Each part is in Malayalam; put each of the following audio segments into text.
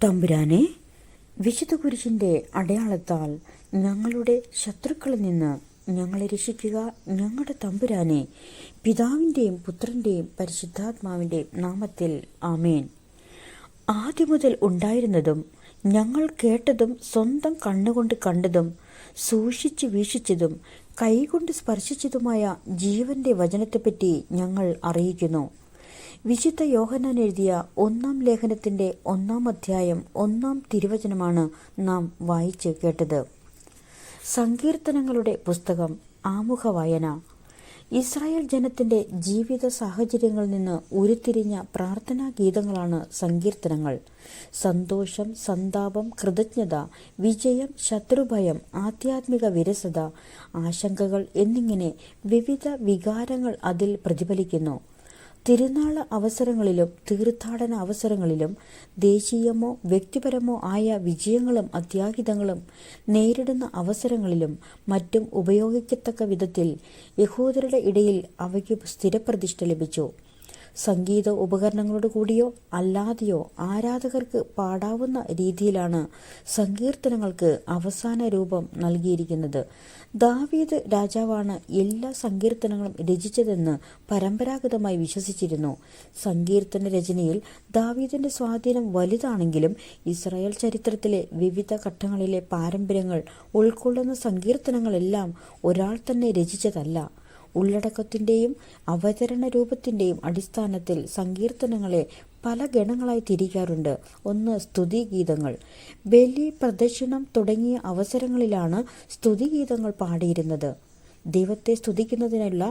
തമ്പുരാനെ, വിശുദ്ധ കുരിശിന്റെ അടയാളത്താൽ ഞങ്ങളുടെ ശത്രുക്കളിൽ നിന്ന് ഞങ്ങളെ രക്ഷിക്കുക. ഞങ്ങളുടെ തമ്പുരാനെ, പിതാവിൻ്റെയും പുത്രൻ്റെയും പരിശുദ്ധാത്മാവിൻ്റെയും നാമത്തിൽ ആമേൻ. ആദ്യം മുതൽ ഉണ്ടായിരുന്നതും ഞങ്ങൾ കേട്ടതും സ്വന്തം കണ്ണുകൊണ്ട് കണ്ടതും സൂക്ഷിച്ച് വീക്ഷിച്ചതും കൈകൊണ്ട് സ്പർശിച്ചതുമായ ജീവന്റെ വചനത്തെപ്പറ്റി ഞങ്ങൾ അറിയിക്കുന്നു. വിശുദ്ധ യോഹന്നാൻ എഴുതിയ 1-ാം ലേഖനത്തിന്റെ 1-ാം അധ്യായം 1-ാം തിരുവചനമാണ് നാം വായിച്ച് കേട്ടത്. സങ്കീർത്തനങ്ങളുടെ പുസ്തകം ആമുഖ വായന. ഇസ്രായേൽ ജനത്തിന്റെ ജീവിത സാഹചര്യങ്ങളിൽ നിന്ന് ഉരുത്തിരിഞ്ഞ പ്രാർത്ഥനാ ഗീതങ്ങളാണ് സങ്കീർത്തനങ്ങൾ. സന്തോഷം, സന്താപം, കൃതജ്ഞത, വിജയം, ശത്രുഭയം, ആധ്യാത്മിക വിരസത, ആശങ്കകൾ എന്നിങ്ങനെ വിവിധ വികാരങ്ങൾ അതിൽ പ്രതിഫലിക്കുന്നു. തിരുനാള അവസരങ്ങളിലും തീർത്ഥാടന അവസരങ്ങളിലും ദേശീയമോ വ്യക്തിപരമോ ആയ വിജയങ്ങളും അത്യാഹിതങ്ങളും നേരിടുന്ന അവസരങ്ങളിലും മറ്റും ഉപയോഗിക്കത്തക്ക വിധത്തിൽ യഹൂദരുടെ ഇടയിൽ അവയ്ക്ക് സ്ഥിരപ്രതിഷ്ഠ ലഭിച്ചു. സംഗീത ഉപകരണങ്ങളോട് കൂടിയോ അല്ലാതെയോ ആരാധകർക്ക് പാടാവുന്ന രീതിയിലാണ് സങ്കീർത്തനങ്ങൾക്ക് അവസാന രൂപം നൽകിയിരിക്കുന്നത്. ദാവീദ് രാജാവാണ് എല്ലാ സങ്കീർത്തനങ്ങളും രചിച്ചതെന്ന് പരമ്പരാഗതമായി വിശ്വസിച്ചിരുന്നു. സങ്കീർത്തന രചനയിൽ ദാവീദിന്റെ സ്വാധീനം വലുതാണെങ്കിലും ഇസ്രായേൽ ചരിത്രത്തിലെ വിവിധ ഘട്ടങ്ങളിലെ പാരമ്പര്യങ്ങൾ ഉൾക്കൊള്ളുന്ന സങ്കീർത്തനങ്ങളെല്ലാം ഒരാൾ തന്നെ രചിച്ചതല്ല. ഉള്ളടക്കത്തിന്റെയും അവതരണ രൂപത്തിന്റെയും അടിസ്ഥാനത്തിൽ സങ്കീർത്തനങ്ങളെ പല ഗണങ്ങളായി തിരിക്കാറുണ്ട്. 1. സ്തുതിഗീതങ്ങൾ. ബലി, പ്രദക്ഷിണം തുടങ്ങിയ അവസരങ്ങളിലാണ് സ്തുതിഗീതങ്ങൾ പാടിയിരുന്നത്. ദൈവത്തെ സ്തുതിക്കുന്നതിനുള്ള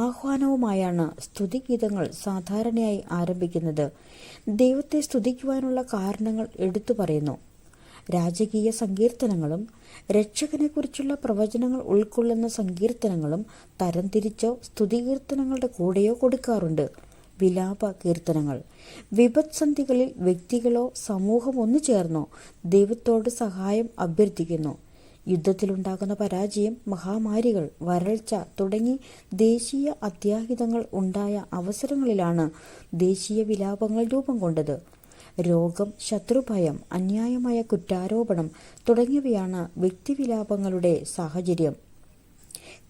ആഹ്വാനവുമായാണ് സ്തുതിഗീതങ്ങൾ സാധാരണയായി ആരംഭിക്കുന്നത്. ദൈവത്തെ സ്തുതിക്കുവാനുള്ള കാരണങ്ങൾ എടുത്തു പറയുന്നു. രാജകീയ സങ്കീർത്തനങ്ങളും രക്ഷകനെക്കുറിച്ചുള്ള പ്രവചനങ്ങൾ ഉൾക്കൊള്ളുന്ന സങ്കീർത്തനങ്ങളും തരംതിരിച്ചോ സ്തുതികീർത്തനങ്ങളുടെ കൂടെയോ കൊടുക്കാറുണ്ട്. വിലാപ കീർത്തനങ്ങൾ. വിപത്സന്ധികളിൽ വ്യക്തികളോ സമൂഹം ഒന്നു ചേർന്നോ ദൈവത്തോട് സഹായം അഭ്യർത്ഥിക്കുന്നു. യുദ്ധത്തിലുണ്ടാകുന്ന പരാജയം, മഹാമാരികൾ, വരൾച്ച തുടങ്ങി ദേശീയ അത്യാഹിതങ്ങൾ ഉണ്ടായ അവസരങ്ങളിലാണ് ദേശീയ വിലാപങ്ങൾ രൂപം കൊണ്ടത്. രോഗം, ശത്രുഭയം, അന്യായമായ കുറ്റാരോപണം തുടങ്ങിയവയാണ് വ്യക്തിവിലാപങ്ങളുടെ സാഹചര്യം.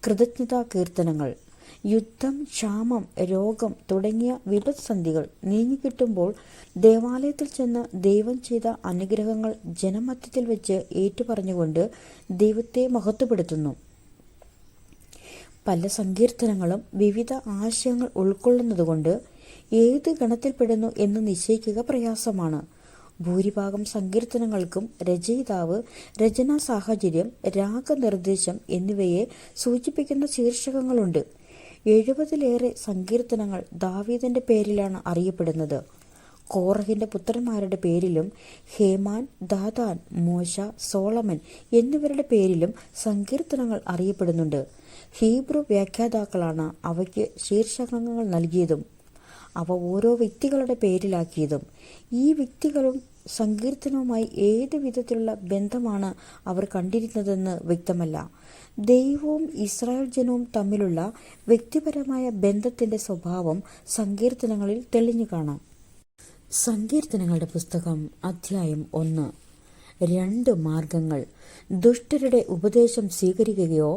കൃതജ്ഞതാ കീർത്തനങ്ങൾ. യുദ്ധം, ക്ഷാമം, രോഗം തുടങ്ങിയ വിപത്സന്ധികൾ നീങ്ങിക്കിട്ടുമ്പോൾ ദേവാലയത്തിൽ ചെന്ന് ദൈവം ചെയ്ത അനുഗ്രഹങ്ങൾ ജനമധ്യത്തിൽ വെച്ച് ഏറ്റുപറഞ്ഞുകൊണ്ട് ദൈവത്തെ മഹത്വപ്പെടുത്തുന്നു. പല സങ്കീർത്തനങ്ങളും വിവിധ ആശയങ്ങൾ ഉൾക്കൊള്ളുന്നതുകൊണ്ട് ഏത് ഗണത്തിൽപ്പെടുന്നു എന്ന് നിശ്ചയിക്കുക പ്രയാസമാണ്. ഭൂരിഭാഗം സങ്കീർത്തനങ്ങൾക്കും രചയിതാവ്, രചനാ സാഹചര്യം, രാഗനിർദ്ദേശം എന്നിവയെ സൂചിപ്പിക്കുന്ന ശീർഷകങ്ങളുണ്ട്. 70-ലേറെ സങ്കീർത്തനങ്ങൾ ദാവീദിന്റെ പേരിലാണ് അറിയപ്പെടുന്നത്. കോറഹിന്റെ പുത്രന്മാരുടെ പേരിലും ഹേമാൻ, ദാഥാൻ, മോശ, സോളമൻ എന്നിവരുടെ പേരിലും സങ്കീർത്തനങ്ങൾ അറിയപ്പെടുന്നുണ്ട്. ഹീബ്രു വ്യാഖ്യാതാക്കളാണ് അവയ്ക്ക് ശീർഷകങ്ങൾ നൽകിയതും അവ ഓരോ വ്യക്തികളുടെ പേരിലാക്കിയതും. ഈ വ്യക്തികളും സങ്കീർത്തനവുമായി ഏത് വിധത്തിലുള്ള ബന്ധമാണ് അവർ കണ്ടിരുന്നതെന്ന് വ്യക്തമല്ല. ദൈവവും ഇസ്രായേൽ ജനവും തമ്മിലുള്ള വ്യക്തിപരമായ ബന്ധത്തിന്റെ സ്വഭാവം സങ്കീർത്തനങ്ങളിൽ തെളിഞ്ഞു കാണാം. സങ്കീർത്തനങ്ങളുടെ പുസ്തകം അധ്യായം 1. 2 മാർഗങ്ങൾ. ദുഷ്ടരുടെ ഉപദേശം സ്വീകരിക്കുകയോ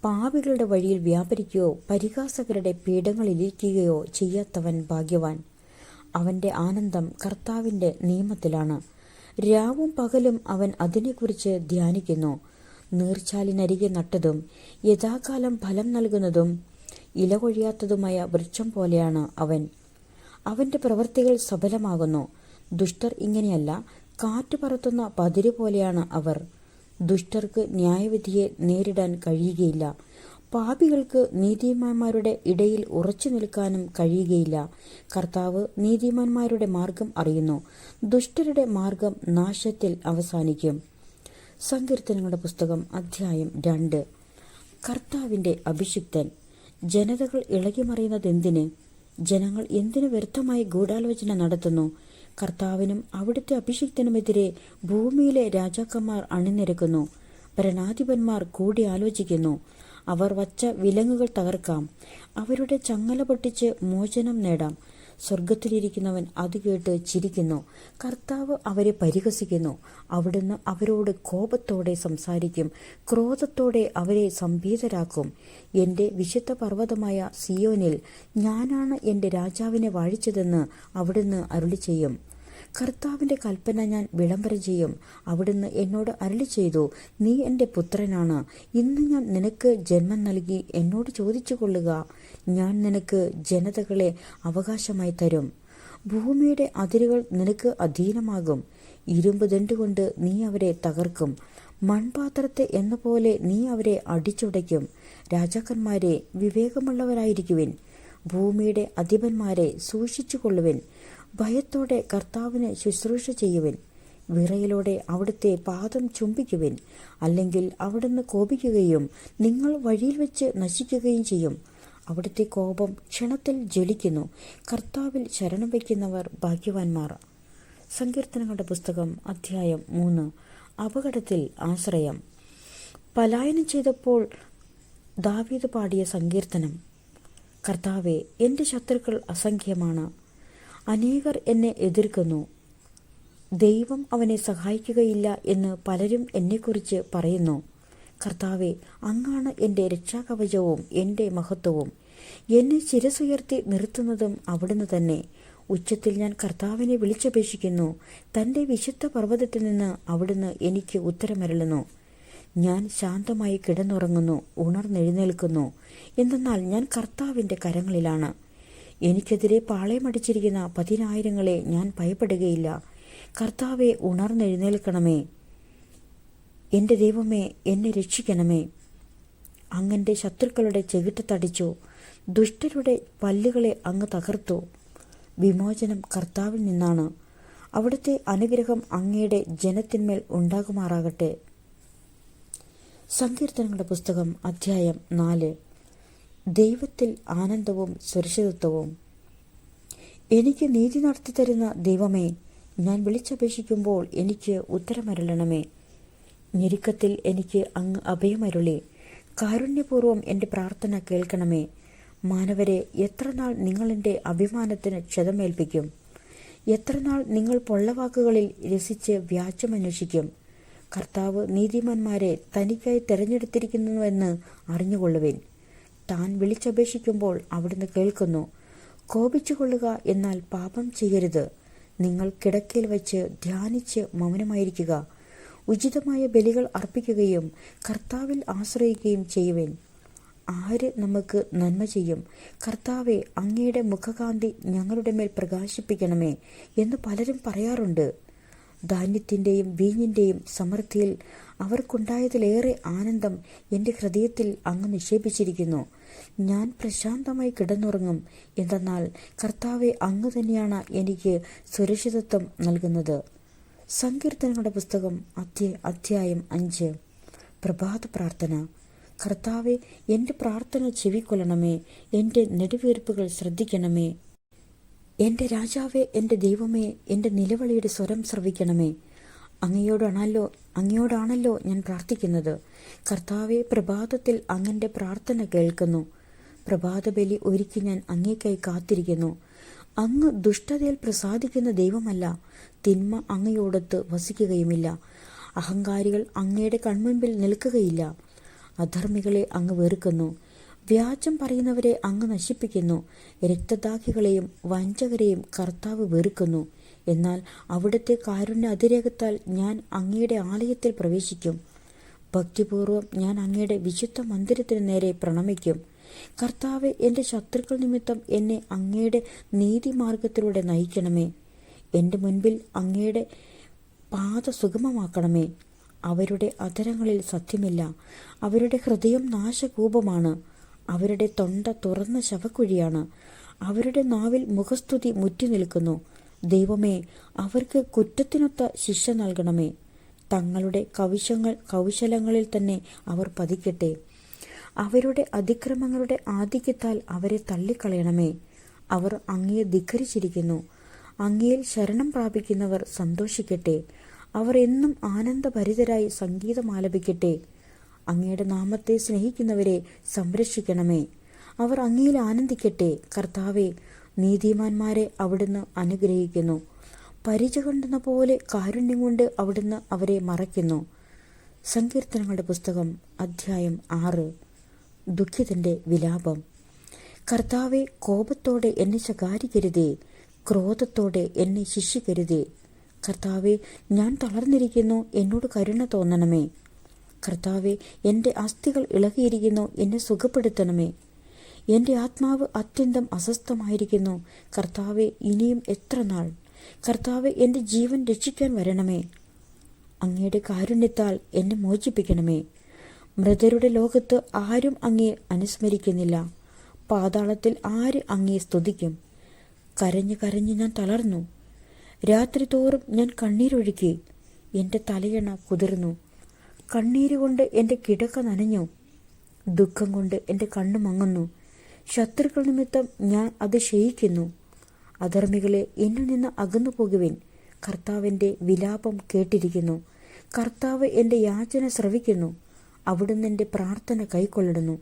പാപികളുടെ വഴിയിൽ വ്യാപരിക്കുകയോ പരിഹാസകരുടെ പീഠങ്ങളിലിരിക്കുകയോ ചെയ്യാത്തവൻ ഭാഗ്യവാൻ. അവന്റെ ആനന്ദം കർത്താവിന്റെ നിയമത്തിലാണ്. രാവും പകലും അവൻ അതിനെക്കുറിച്ച് ധ്യാനിക്കുന്നു. നീർച്ചാലിനരികെ നട്ടതും യഥാകാലം ഫലം നൽകുന്നതും ഇലകൊഴിയാത്തതുമായ വൃക്ഷം പോലെയാണ് അവൻ. അവന്റെ പ്രവൃത്തികൾ സഫലമാകുന്നു. ദുഷ്ടർ ഇങ്ങനെയല്ല, കാറ്റ് പറത്തുന്ന പതിര് പോലെയാണ് അവർ. ദുഷ്ടർക്ക് ന്യായവിധിയെ നേരിടാൻ കഴിയുകയില്ല. പാപികൾക്ക് നീതിമാന്മാരുടെ ഇടയിൽ ഉറച്ചു നിൽക്കാനും കഴിയുകയില്ല. കർത്താവ് നീതിമാന്മാരുടെ മാർഗം അറിയുന്നു. ദുഷ്ടരുടെ മാർഗം നാശത്തിൽ അവസാനിക്കും. സങ്കീർത്തനങ്ങളുടെ പുസ്തകം അധ്യായം 2. കർത്താവിന്റെ അഭിഷിക്തൻ. ജനതകൾ ഇളകിമറിയുന്നതെന്തിന്? ജനങ്ങൾ എന്തിനു വ്യർത്ഥമായി ഗൂഢാലോചന നടത്തുന്നു? കർത്താവിനും അവിടുത്തെ അഭിഷിക്തനുമെതിരെ ഭൂമിയിലെ രാജാക്കന്മാർ അണിനിരക്കുന്നു. ഭരണാധിപന്മാർ കൂടി ആലോചിക്കുന്നു. അവർ വച്ച വിലങ്ങുകൾ തകർക്കാം. അവരുടെ ചങ്ങല പൊട്ടിച്ച് മോചനം നേടാം. സ്വർഗത്തിലിരിക്കുന്നവൻ അത് കേട്ട് ചിരിക്കുന്നു. കർത്താവ് അവരെ പരിഹസിക്കുന്നു. അവിടുന്ന് അവരോട് കോപത്തോടെ സംസാരിക്കും, ക്രോധത്തോടെ അവരെ സംഭീതരാക്കും. എൻ്റെ വിശുദ്ധ പർവ്വതമായ സിയോനിൽ ഞാനാണ് എൻ്റെ രാജാവിനെ വാഴിച്ചതെന്ന് അവിടുന്ന് അരുളിച്ചെയ്യും. കർത്താവിൻ്റെ കൽപ്പന ഞാൻ വിളംബരം ചെയ്യും. അവിടുന്ന് എന്നോട് അരുളിച്ചെയ്തു, നീ എൻ്റെ പുത്രനാണ്. ഇന്ന് ഞാൻ നിനക്ക് ജന്മം നൽകി. എന്നോട് ചോദിച്ചു കൊള്ളുക, ഞാൻ നിനക്ക് ജനതകളെ അവകാശമായി തരും. ഭൂമിയുടെ അതിരുകൾ നിനക്ക് അധീനമാകും. ഇരുമ്പ് ദണ്ടുകൊണ്ട് നീ അവരെ തകർക്കും. മൺപാത്രത്തെ എന്ന പോലെ നീ അവരെ അടിച്ചുടയ്ക്കും. രാജാക്കന്മാരെ, വിവേകമുള്ളവരായിരിക്കുവിൻ. ഭൂമിയുടെ അധിപന്മാരെ, സൂക്ഷിച്ചുകൊള്ളുവിൻ. ഭയത്തോടെ കർത്താവിന് ശുശ്രൂഷ ചെയ്യുവിൻ. വിറയലോടെ അവിടുത്തെ പാദം ചുംബിക്കുവിൻ. അല്ലെങ്കിൽ അവിടുന്ന് കോപിക്കുകയും നിങ്ങൾ വഴിയിൽ വെച്ച് നശിക്കുകയും ചെയ്യും. അവിടുത്തെ കോപം ക്ഷണത്തിൽ ജ്വലിക്കുന്നു. കർത്താവിൽ ശരണം വയ്ക്കുന്നവർ ഭാഗ്യവാന്മാർ. സങ്കീർത്തനങ്ങളുടെ പുസ്തകം അധ്യായം 3. അപകടത്തിൽ ആശ്രയം. പലായനം ചെയ്തപ്പോൾ ദാവീദ് പാടിയ സങ്കീർത്തനം. കർത്താവേ, എൻ്റെ ശത്രുക്കൾ അസംഖ്യമാണ്. അനേകർ എന്നെ എതിർക്കുന്നു. ദൈവം അവനെ സഹായിക്കുകയില്ല എന്ന് പലരും എന്നെക്കുറിച്ച് പറയുന്നു. കർത്താവെ, അങ്ങാണ് എൻ്റെ രക്ഷാകവചവും എൻ്റെ മഹത്വവും. എന്നെ ശിരസുയർത്തി നിർത്തുന്നതും അവിടുന്ന് തന്നെ. ഉച്ചത്തിൽ ഞാൻ കർത്താവിനെ വിളിച്ചപേക്ഷിക്കുന്നു. തൻ്റെ വിശുദ്ധ പർവ്വതത്തിൽ നിന്ന് അവിടുന്ന് എനിക്ക് ഉത്തരമരുളുന്നു. ഞാൻ ശാന്തമായി കിടന്നുറങ്ങുന്നു, ഉണർന്നെഴുന്നേൽക്കുന്നു. എന്തെന്നാൽ ഞാൻ കർത്താവിൻ്റെ കരങ്ങളിലാണ്. എനിക്കെതിരെ പാളയമടിച്ചിരിക്കുന്ന 10,000 ഞാൻ ഭയപ്പെടുകയില്ല. കർത്താവെ, ഉണർന്നെഴുന്നേൽക്കണമേ. എൻ്റെ ദൈവമേ, എന്നെ രക്ഷിക്കണമേ. അങ്ങൻ്റെ ശത്രുക്കളുടെ ചെകിട്ടത്തടിച്ചു. ദുഷ്ടരുടെ പല്ലുകളെ അങ്ങ് തകർത്തു. വിമോചനം കർത്താവിൽ നിന്നാണ്. അവിടുത്തെ അനുഗ്രഹം അങ്ങയുടെ ജനത്തിന്മേൽ ഉണ്ടാകുമാറാകട്ടെ. സങ്കീർത്തനങ്ങളുടെ പുസ്തകം അധ്യായം 4. ദൈവത്തിൽ ആനന്ദവും സുരക്ഷിതത്വവും. എനിക്ക് നീതി നടത്തി തരുന്ന ദൈവമേ, ഞാൻ വിളിച്ചപേക്ഷിക്കുമ്പോൾ എനിക്ക് ഉത്തരമരുളണമേ. ഞെരുക്കത്തിൽ എനിക്ക് അങ്ങ് അഭയമരുളി. കാരുണ്യപൂർവ്വം എൻ്റെ പ്രാർത്ഥന കേൾക്കണമേ. മാനവരെ, എത്രനാൾ നിങ്ങളെൻ്റെ അഭിമാനത്തിന് ക്ഷതമേൽപ്പിക്കും? എത്രനാൾ നിങ്ങൾ പൊള്ളവാക്കുകളിൽ രസിച്ച് വ്യാജമന്വേഷിക്കും? കർത്താവ് നീതിമാന്മാരെ തനിക്കായി തിരഞ്ഞെടുത്തിരിക്കുന്നുവെന്ന് അറിഞ്ഞുകൊള്ളുവിൻ. താൻ വിളിച്ചപേക്ഷിക്കുമ്പോൾ അവിടുന്ന് കേൾക്കുന്നു. കോപിച്ചുകൊള്ളുക, എന്നാൽ പാപം ചെയ്യരുത്. നിങ്ങൾ കിടക്കയിൽ വച്ച് ധ്യാനിച്ച് മൗനമായിരിക്കുക. ഉചിതമായ ബലികൾ അർപ്പിക്കുകയും കർത്താവിൽ ആശ്രയിക്കുകയും ചെയ്യുവിൻ. ആര് നമുക്ക് നന്മ ചെയ്യും? കർത്താവെ, അങ്ങയുടെ മുഖകാന്തി ഞങ്ങളുടെ മേൽ പ്രകാശിപ്പിക്കണമേ എന്ന് പലരും പറയാറുണ്ട്. ധാന്യത്തിൻ്റെയും വീഞ്ഞിൻ്റെയും സമൃദ്ധിയിൽ അവർക്കുണ്ടായതിലേറെ ആനന്ദം എൻ്റെ ഹൃദയത്തിൽ അങ്ങ് നിക്ഷേപിച്ചിരിക്കുന്നു. ഞാൻ പ്രശാന്തമായി കിടന്നുറങ്ങും. എന്തെന്നാൽ കർത്താവെ, അങ്ങ് തന്നെയാണ് എനിക്ക് സുരക്ഷിതത്വം നൽകുന്നത്. സങ്കീർത്തനങ്ങളുടെ പുസ്തകം അധ്യായം 5. പ്രഭാത പ്രാർത്ഥന. കർത്താവെ, എൻ്റെ പ്രാർത്ഥന ചെവിക്കൊള്ളണമേ. എൻ്റെ നെടുവീർപ്പുകൾ ശ്രദ്ധിക്കണമേ. എൻ്റെ രാജാവേ, എൻ്റെ ദൈവമേ, എൻ്റെ നിലവിളിയുടെ സ്വരം ശ്രവിക്കണമേ. അങ്ങയോടാണല്ലോ ഞാൻ പ്രാർത്ഥിക്കുന്നത്. കർത്താവെ, പ്രഭാതത്തിൽ അങ്ങൻ്റെ പ്രാർത്ഥന കേൾക്കുന്നു. പ്രഭാതബലി ഒരുക്കി ഞാൻ അങ്ങേക്കായി കാത്തിരിക്കുന്നു. അങ്ങ് ദുഷ്ടതയിൽ പ്രസാദിക്കുന്ന ദൈവമല്ല. തിന്മ അങ്ങയോടൊത്ത് വസിക്കുകയുമില്ല. അഹങ്കാരികൾ അങ്ങയുടെ കൺമുൻപിൽ നിൽക്കുകയില്ല. അധർമ്മികളെ അങ്ങ് വെറുക്കുന്നു. വ്യാജം പറയുന്നവരെ അങ്ങ് നശിപ്പിക്കുന്നു. രക്തദാഹികളെയും വഞ്ചകരെയും കർത്താവ് വെറുക്കുന്നു. എന്നാൽ അവിടുത്തെ കാരുണ്യ അതിരേകത്താൽ ഞാൻ അങ്ങയുടെ ആലയത്തിൽ പ്രവേശിക്കും. ഭക്തിപൂർവ്വം ഞാൻ അങ്ങയുടെ വിശുദ്ധ മന്ദിരത്തിന് നേരെ പ്രണമിക്കും. കർത്താവെ, എൻ്റെ ശത്രുക്കൾ നിമിത്തം എന്നെ അങ്ങയുടെ നീതിമാർഗത്തിലൂടെ നയിക്കണമേ. എൻ്റെ മുൻപിൽ അങ്ങയുടെ പാത സുഗമമാക്കണമേ. അവരുടെ അധരങ്ങളിൽ സത്യമില്ല. അവരുടെ ഹൃദയം നാശകൂപമാണ്. അവരുടെ തൊണ്ട തുറന്ന ശവക്കുഴിയാണ്. അവരുടെ നാവിൽ മുഖസ്തുതി മുറ്റിനിൽക്കുന്നു. ദൈവമേ, അവർക്ക് കുറ്റത്തിനൊത്ത ശിക്ഷ നൽകണമേ. തങ്ങളുടെ കൗശലങ്ങളിൽ തന്നെ അവർ പതിക്കട്ടെ. അവരുടെ അതിക്രമങ്ങളുടെ ആധിക്യത്താൽ അവരെ തള്ളിക്കളയണമേ. അവർ അങ്ങയെ ധിക്കരിച്ചിരിക്കുന്നു. അങ്ങയിൽ ശരണം പ്രാപിക്കുന്നവർ സന്തോഷിക്കട്ടെ. അവർ എന്നും ആനന്ദഭരിതരായി സംഗീതമാലപിക്കട്ടെ. അങ്ങയുടെ നാമത്തെ സ്നേഹിക്കുന്നവരെ സംരക്ഷിക്കണമേ. അവർ അങ്ങയിൽ ആനന്ദിക്കട്ടെ. കർത്താവെ, നീതിമാന്മാരെ അവിടുന്ന് അനുഗ്രഹിക്കുന്നു. പരിച കണ്ടെന്ന പോലെ കാരുണ്യം കൊണ്ട് അവിടുന്ന് അവരെ മറയ്ക്കുന്നു. സങ്കീർത്തനങ്ങളുടെ പുസ്തകം അധ്യായം 6. ദുഃഖിതന്റെ വിലാപം. കർത്താവെ, കോപത്തോടെ എന്നെ ശകാരിക്കരുതേ, ക്രോധത്തോടെ എന്നെ ശിക്ഷിക്കരുതേ. കർത്താവെ, ഞാൻ തളർന്നിരിക്കുന്നു, എന്നോട് കരുണ തോന്നണമേ. കർത്താവെ, എൻ്റെ അസ്ഥികൾ ഇളകിയിരിക്കുന്നു, എന്നെ സുഖപ്പെടുത്തണമേ. എൻ്റെ ആത്മാവ് അത്യന്തം അസ്വസ്ഥമായിരിക്കുന്നു. കർത്താവെ, ഇനിയും എത്ര നാൾ? കർത്താവെ, എൻ്റെ ജീവൻ രക്ഷിക്കാൻ വരണമേ. അങ്ങയുടെ കാരുണ്യത്താൽ എന്നെ മോചിപ്പിക്കണമേ. മൃതരുടെ ലോകത്ത് ആരും അങ്ങയെ അനുസ്മരിക്കുന്നില്ല. പാതാളത്തിൽ ആര് അങ്ങയെ സ്തുതിക്കും? കരഞ്ഞു കരഞ്ഞ് ഞാൻ തളർന്നു. രാത്രി തോറും ഞാൻ കണ്ണീരൊഴുക്കി. എൻ്റെ തലയണ കുതിർന്നു. കണ്ണീരുകൊണ്ട് എൻ്റെ കിടക്ക നനഞ്ഞു. ദുഃഖം കൊണ്ട് എൻ്റെ കണ്ണു മങ്ങുന്നു. ശത്രുക്കൾ നിമിത്തം ഞാൻ അത് ക്ഷയിക്കുന്നു. അധർമ്മികളെ, എന്നിൽ നിന്ന് അകന്നു പോകുവിൻ. കർത്താവിൻ്റെ വിലാപം കേട്ടിരിക്കുന്നു. കർത്താവ് എൻ്റെ യാചന ശ്രവിക്കുന്നു. അവിടുന്ന് എൻ്റെ പ്രാർത്ഥന കൈക്കൊള്ളിടുന്നു.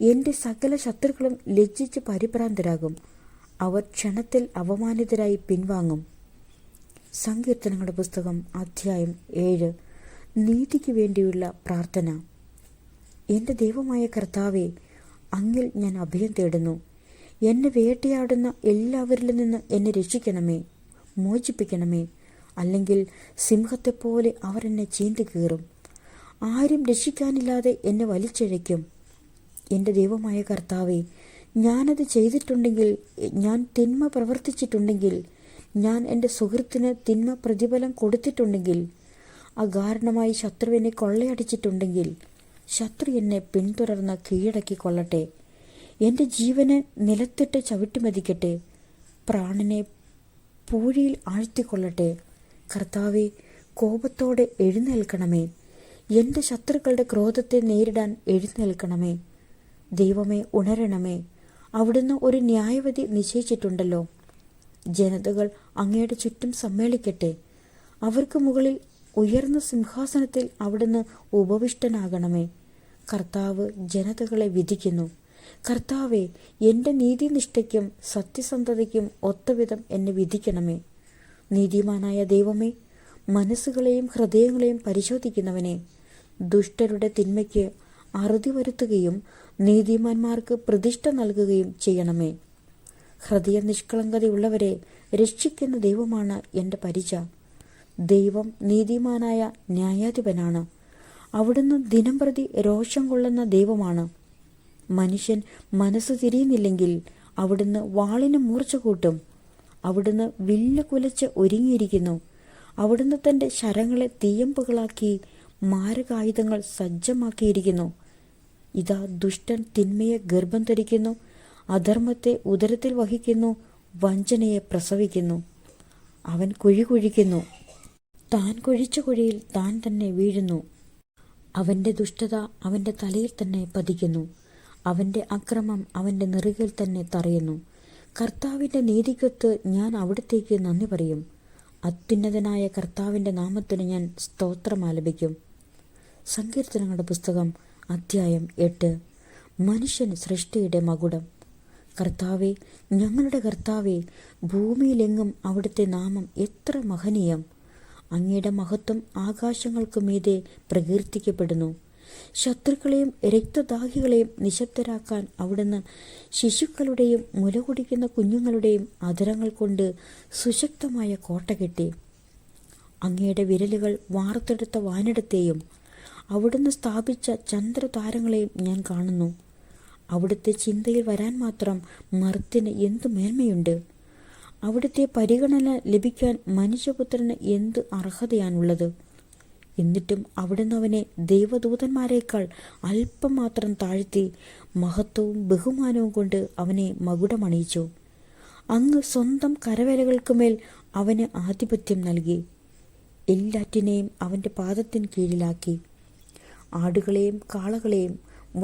എൻ്റെ സകല ശത്രുക്കളും ലജ്ജിച്ച് പരിഭ്രാന്തരാകും. അവർ ക്ഷണത്തിൽ അപമാനിതരായി പിൻവാങ്ങും. സങ്കീർത്തനങ്ങളുടെ പുസ്തകം അധ്യായം 7. നീതിക്ക് വേണ്ടിയുള്ള പ്രാർത്ഥന. എൻ്റെ ദൈവമായ കർത്താവെ, അങ്ങിൽ ഞാൻ അഭയം തേടുന്നു. എന്നെ വേട്ടയാടുന്ന എല്ലാവരിലും നിന്ന് എന്നെ രക്ഷിക്കണമേ, മോചിപ്പിക്കണമേ. അല്ലെങ്കിൽ സിംഹത്തെപ്പോലെ അവർ എന്നെ ചീന്തി കീറും. ആരും രക്ഷിക്കാനില്ലാതെ എന്നെ വലിച്ചിഴയ്ക്കും. എൻ്റെ ദൈവമായ കർത്താവെ, ഞാനത് ചെയ്തിട്ടുണ്ടെങ്കിൽ, ഞാൻ തിന്മ പ്രവർത്തിച്ചിട്ടുണ്ടെങ്കിൽ, ഞാൻ എൻ്റെ സുഹൃത്തിന് തിന്മ പ്രതിഫലം കൊടുത്തിട്ടുണ്ടെങ്കിൽ, അകാരണമായി ശത്രുവിനെ കൊള്ളയടിച്ചിട്ടുണ്ടെങ്കിൽ, ശത്രു എന്നെ പിന്തുടർന്ന് കീഴടക്കി കൊള്ളട്ടെ. എൻ്റെ ജീവനെ നിലത്തിട്ട് ചവിട്ടിമതിക്കട്ടെ. പ്രാണനെ പൂഴിയിൽ ആഴ്ത്തിക്കൊള്ളട്ടെ. കർത്താവെ, കോപത്തോടെ എഴുന്നേൽക്കണമേ. എൻ്റെ ശത്രുക്കളുടെ ക്രോധത്തെ നേരിടാൻ എഴുന്നേൽക്കണമേ. ദൈവമേ, ഉണരണമേ. അവിടുന്ന് ഒരു ന്യായവിധി നിശ്ചയിച്ചിട്ടുണ്ടല്ലോ. ജനതകൾ അങ്ങയുടെ ചുറ്റും സമ്മേളിക്കട്ടെ. അവർക്ക് മുകളിൽ ഉയർന്ന സിംഹാസനത്തിൽ അവിടുന്ന് ഉപവിഷ്ടനാകണമേ. കർത്താവ് ജനതകളെ വിധിക്കുന്നു. കർത്താവെ, എൻ്റെ നീതിനിഷ്ഠയ്ക്കും സത്യസന്ധതയ്ക്കും ഒത്തവിധം എന്നെ വിധിക്കണമേ. നീതിമാനായ ദൈവമേ, മനസ്സുകളെയും ഹൃദയങ്ങളെയും പരിശോധിക്കുന്നവനെ, ദുഷ്ടരുടെ തിന്മയ്ക്ക് അറുതി വരുത്തുകയും നീതിമാന്മാർക്ക് പ്രതിഷ്ഠ നൽകുകയും ചെയ്യണമേ. ഹൃദയ നിഷ്കളങ്കതയുള്ളവരെ രക്ഷിക്കുന്ന ദൈവമാണ് എൻ്റെ പരിച. ദൈവം നീതിമാനായ ന്യായാധിപനാണ്. അവിടുന്ന് ദിനംപ്രതി രോഷം കൊള്ളുന്ന ദൈവമാണ്. മനുഷ്യൻ മനസ്സ് തിരിയുന്നില്ലെങ്കിൽ അവിടുന്ന് വാളിന് മൂർച്ച കൂട്ടും. അവിടുന്ന് വില്ല് കുലച്ച് ഒരുങ്ങിയിരിക്കുന്നു. അവിടുന്ന് തൻ്റെ ശരങ്ങളെ തീയമ്പുകളാക്കി മാരകായുധങ്ങൾ സജ്ജമാക്കിയിരിക്കുന്നു. ഇതാ, ദുഷ്ടൻ തിന്മയെ ഗർഭം ധരിക്കുന്നു, അധർമ്മത്തെ ഉദരത്തിൽ വഹിക്കുന്നു, വഞ്ചനയെ പ്രസവിക്കുന്നു. അവൻ കുഴി കുഴിക്കുന്നു, താൻ കുഴിച്ച കുഴിയിൽ താൻ തന്നെ വീഴുന്നു. അവൻ്റെ ദുഷ്ടത അവൻ്റെ തലയിൽ തന്നെ പതിക്കുന്നു. അവൻ്റെ അക്രമം അവൻ്റെ നെറുകയിൽ തന്നെ തറയുന്നു. കർത്താവിൻ്റെ നീതിക്കൊത്ത് ഞാൻ അവിടത്തേക്ക് നന്ദി പറയും. അത്യുന്നതനായ കർത്താവിൻ്റെ നാമത്തിന് ഞാൻ സ്തോത്രം ആലപിക്കും. സങ്കീർത്തനങ്ങളുടെ പുസ്തകം അധ്യായം 8. മനുഷ്യൻ സൃഷ്ടിയുടെ മകുടം. കർത്താവെ, ഞങ്ങളുടെ കർത്താവെ, ഭൂമിയിലെങ്ങും അവിടുത്തെ നാമം എത്ര മഹനീയം. അങ്ങയുടെ മഹത്വം ആകാശങ്ങൾക്കു മീതെ പ്രകീർത്തിക്കപ്പെടുന്നു. ശത്രുക്കളെയും രക്തദാഹികളെയും നിശബ്ദരാക്കാൻ അവിടുന്ന് ശിശുക്കളുടെയും മുലകുടിക്കുന്ന കുഞ്ഞുങ്ങളുടെയും അധരങ്ങൾ കൊണ്ട് സുശക്തമായ കോട്ട കെട്ടി. അങ്ങയുടെ വിരലുകൾ വാർത്തെടുത്ത വാനിടത്തെയും അവിടുന്ന് സ്ഥാപിച്ച ചന്ദ്രതാരങ്ങളെയും ഞാൻ കാണുന്നു. അവിടുത്തെ ചിന്തയിൽ വരാൻ മാത്രം മർത്യന് എന്തു മേന്മയുണ്ട്. അവിടുത്തെ പരിഗണന ലഭിക്കാൻ മനുഷ്യപുത്രന് എന്ത് അർഹതയാണുള്ളത്. എന്നിട്ടും അവിടുന്ന് അവനെ ദൈവദൂതന്മാരെക്കാൾ അല്പം മാത്രം താഴ്ത്തി മഹത്വവും ബഹുമാനവും കൊണ്ട് അവനെ മകുടമണിയിച്ചു. അങ്ങ് സ്വന്തം കരവേലകൾക്കുമേൽ അവന് ആധിപത്യം നൽകി. എല്ലാറ്റിനെയും അവൻ്റെ പാദത്തിന് കീഴിലാക്കി. ആടുകളെയും കാളകളെയും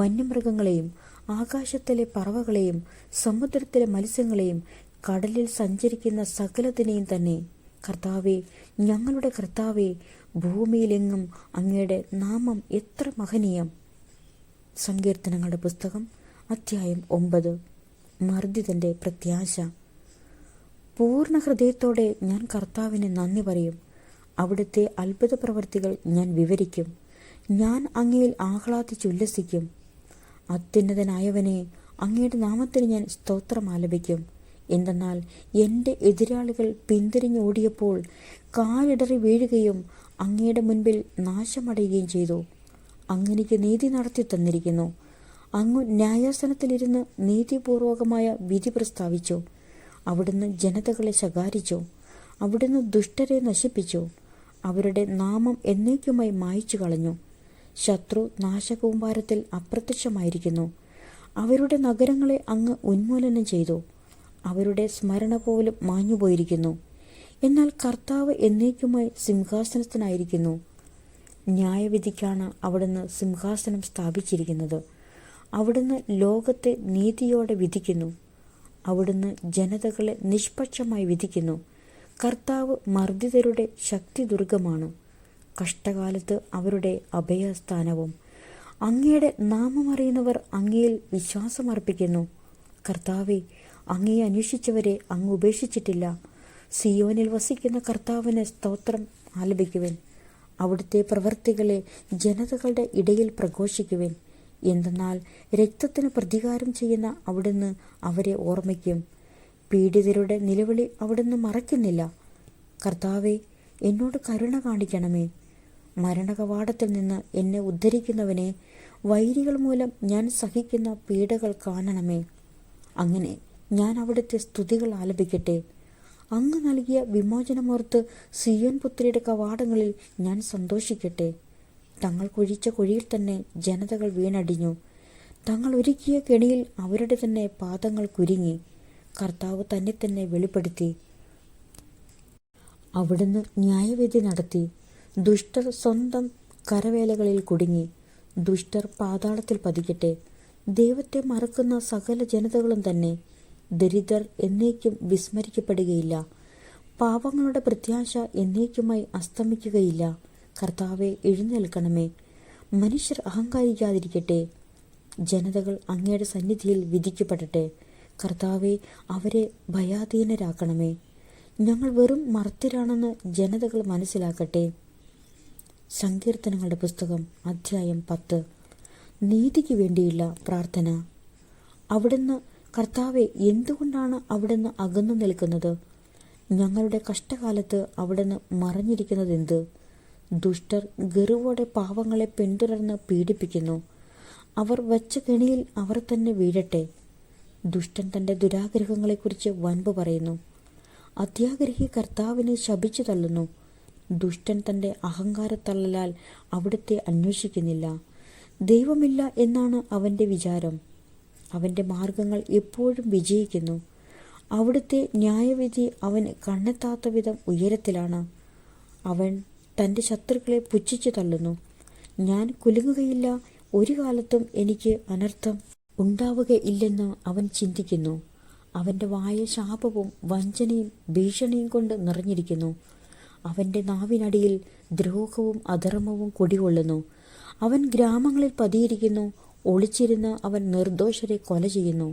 വന്യമൃഗങ്ങളെയും ആകാശത്തിലെ പറവകളെയും സമുദ്രത്തിലെ മത്സ്യങ്ങളെയും കടലിൽ സഞ്ചരിക്കുന്ന സകലത്തിനെയും തന്നെ. കർത്താവെ, ഞങ്ങളുടെ കർത്താവെ, ഭൂമിയിലെങ്ങും അങ്ങയുടെ നാമം എത്ര മഹനീയം. സങ്കീർത്തനങ്ങളുടെ പുസ്തകം അധ്യായം 9. മർദ്ദിതന്റെ പ്രത്യാശ. പൂർണ്ണ ഹൃദയത്തോടെ ഞാൻ കർത്താവിന് നന്ദി പറയും. അവിടുത്തെ അത്ഭുത പ്രവർത്തികൾ ഞാൻ വിവരിക്കും. ഞാൻ അങ്ങയിൽ ആഹ്ലാദിച്ചുല്ലസിക്കും. അത്യുന്നതനായവനെ, അങ്ങയുടെ നാമത്തിന് ഞാൻ സ്തോത്രം ആലപിക്കും. എന്തെന്നാൽ എൻ്റെ എതിരാളികൾ പിന്തിരിഞ്ഞോടിയപ്പോൾ കാലിടറി വീഴുകയും അങ്ങയുടെ മുൻപിൽ നാശമടയുകയും ചെയ്തു. അങ്ങനെക്ക് നീതി നടത്തി തന്നിരിക്കുന്നു. അങ്ങ് ന്യായാസനത്തിലിരുന്ന് നീതിപൂർവകമായ വിധി പ്രസ്താവിച്ചു. അവിടുന്ന് ജനതകളെ ശകാരിച്ചു. അവിടുന്ന് ദുഷ്ടരെ നശിപ്പിച്ചു. അവരുടെ നാമം എന്നേക്കുമായി മായ്ച്ചു കളഞ്ഞു. ശത്രു നാശകൂമ്പാരത്തിൽ അപ്രത്യക്ഷമായിരിക്കുന്നു. അവരുടെ നഗരങ്ങളെ അങ്ങ് ഉന്മൂലനം ചെയ്തു. അവരുടെ സ്മരണ പോലും മാഞ്ഞുപോയിരിക്കുന്നു. എന്നാൽ കർത്താവ് എന്നേക്കുമായി സിംഹാസനത്തിനായിരിക്കുന്നു. ന്യായവിധിക്കാണ് അവിടുന്ന് സിംഹാസനം സ്ഥാപിച്ചിരിക്കുന്നത്. അവിടുന്ന് ലോകത്തെ നീതിയോടെ വിധിക്കുന്നു. അവിടുന്ന് ജനതകളെ നിഷ്പക്ഷമായി വിധിക്കുന്നു. കർത്താവ് മർദ്ദിതരുടെ ശക്തിദുർഗമാണ്, കഷ്ടകാലത്ത് അവരുടെ അഭയസ്ഥാനവും. അങ്ങയുടെ നാമമറിയുന്നവർ അങ്ങയിൽ വിശ്വാസമർപ്പിക്കുന്നു. കർത്താവെ, അങ്ങയെ അന്വേഷിച്ചവരെ അങ്ങ് ഉപേക്ഷിച്ചിട്ടില്ല. സിയോനിൽ വസിക്കുന്ന കർത്താവിന് സ്തോത്രം ആലപിക്കുവിൻ. അവിടുത്തെ പ്രവൃത്തികളെ ജനതകളുടെ ഇടയിൽ പ്രഘോഷിക്കുവിൻ. എന്തെന്നാൽ രക്തത്തിന് പ്രതികാരം ചെയ്യുന്ന അവിടുന്ന് അവരെ ഓർമ്മിക്കും. പീഡിതരുടെ നിലവിളി അവിടുന്ന് മറക്കുന്നില്ല. കർത്താവെ, എന്നോട് കരുണ കാണിക്കണമേ. മരണകവാടത്തിൽ നിന്ന് എന്നെ ഉദ്ധരിക്കുന്നവനെ, വൈരികൾ മൂലം ഞാൻ സഹിക്കുന്ന പീഡകൾ കാണണമേ. അങ്ങനെ ഞാൻ അവിടുത്തെ സ്തുതികൾ ആലപിക്കട്ടെ. അങ്ങ് നൽകിയ വിമോചനമോർത്ത് സിയോൻ പുത്രിയുടെ കവാടങ്ങളിൽ ഞാൻ സന്തോഷിക്കട്ടെ. തങ്ങൾ കുഴിച്ച കുഴിയിൽ തന്നെ ജനതകൾ വീണടിഞ്ഞു. തങ്ങൾ ഒരുക്കിയ കെണിയിൽ അവരുടെ തന്നെ പാദങ്ങൾ കുരുങ്ങി. കർത്താവ് തന്നെ തന്നെ വെളിപ്പെടുത്തി. അവിടുന്ന് ന്യായവിധി നടത്തി. ദുഷ്ടർ സ്വന്തം കരവേലകളിൽ കുടുങ്ങി. ദുഷ്ടർ പാതാളത്തിൽ പതിക്കട്ടെ. ദൈവത്തെ മറക്കുന്ന സകല ജനതകളും തന്നെ. ദരിദ്രർ എന്നേക്കും വിസ്മരിക്കപ്പെടുകയില്ല. പാവങ്ങളുടെ പ്രത്യാശ എന്നേക്കുമായി അസ്തമിക്കുകയില്ല. കർത്താവെ, എഴുന്നേൽക്കണമേ. മനുഷ്യർ അഹങ്കാരിക്കാതിരിക്കട്ടെ. ജനതകൾ അങ്ങയുടെ സന്നിധിയിൽ വിധിക്കപ്പെടട്ടെ. കർത്താവെ, അവരെ ഭയാധീനരാക്കണമേ. ഞങ്ങൾ വെറും മർത്യരാണെന്ന് ജനതകൾ മനസ്സിലാക്കട്ടെ. സങ്കീർത്തനങ്ങളുടെ പുസ്തകം അധ്യായം 10. നീതിക്ക് വേണ്ടിയുള്ള പ്രാർത്ഥന. അവിടുന്ന്, കർത്താവെ, എന്തുകൊണ്ടാണ് അവിടുന്ന് അകന്നു നിൽക്കുന്നത്? ഞങ്ങളുടെ കഷ്ടകാലത്ത് അവിടുന്ന് മറഞ്ഞിരിക്കുന്നതെന്ത്? ദുഷ്ടർ ഗർവ്വോടെ പാവങ്ങളെ പിന്തുടർന്ന് പീഡിപ്പിക്കുന്നു. അവർ വച്ച കെണിയിൽ അവർ തന്നെ വീഴട്ടെ. ദുഷ്ടൻ തൻ്റെ ദുരാഗ്രഹങ്ങളെക്കുറിച്ച് വൻപ് പറയുന്നു. അത്യാഗ്രഹി കർത്താവിനെ ശപിച്ചു തള്ളുന്നു. ദുഷ്ടൻ തൻ്റെ അഹങ്കാരത്തള്ളലാൽ അവിടുത്തെ അന്വേഷിക്കുന്നില്ല. ദൈവമില്ല എന്നാണ് അവൻ്റെ വിചാരം. അവൻ്റെ മാർഗങ്ങൾ എപ്പോഴും വിജയിക്കുന്നു. അവിടുത്തെ ന്യായവിധി അവൻ കണ്ണെത്താത്ത വിധം ഉയരത്തിലാണ്. അവൻ തൻ്റെ ശത്രുക്കളെ പുച്ഛിച്ചു തള്ളുന്നു. ഞാൻ കുലുങ്ങുകയില്ല, ഒരു കാലത്തും എനിക്ക് അനർത്ഥം ഉണ്ടാവുകയില്ലെന്ന് അവൻ ചിന്തിക്കുന്നു. അവൻ്റെ വായ ശാപവും വഞ്ചനയും ഭീഷണിയും കൊണ്ട് നിറഞ്ഞിരിക്കുന്നു. അവൻ്റെ നാവിനടിയിൽ ദ്രോഹവും അധർമ്മവും കുടികൊള്ളുന്നു. അവൻ ഗ്രാമങ്ങളിൽ പതിയിരിക്കുന്നു. ഒളിച്ചിരുന്ന് അവൻ നിർദോഷരെ കൊല ചെയ്യുന്നു.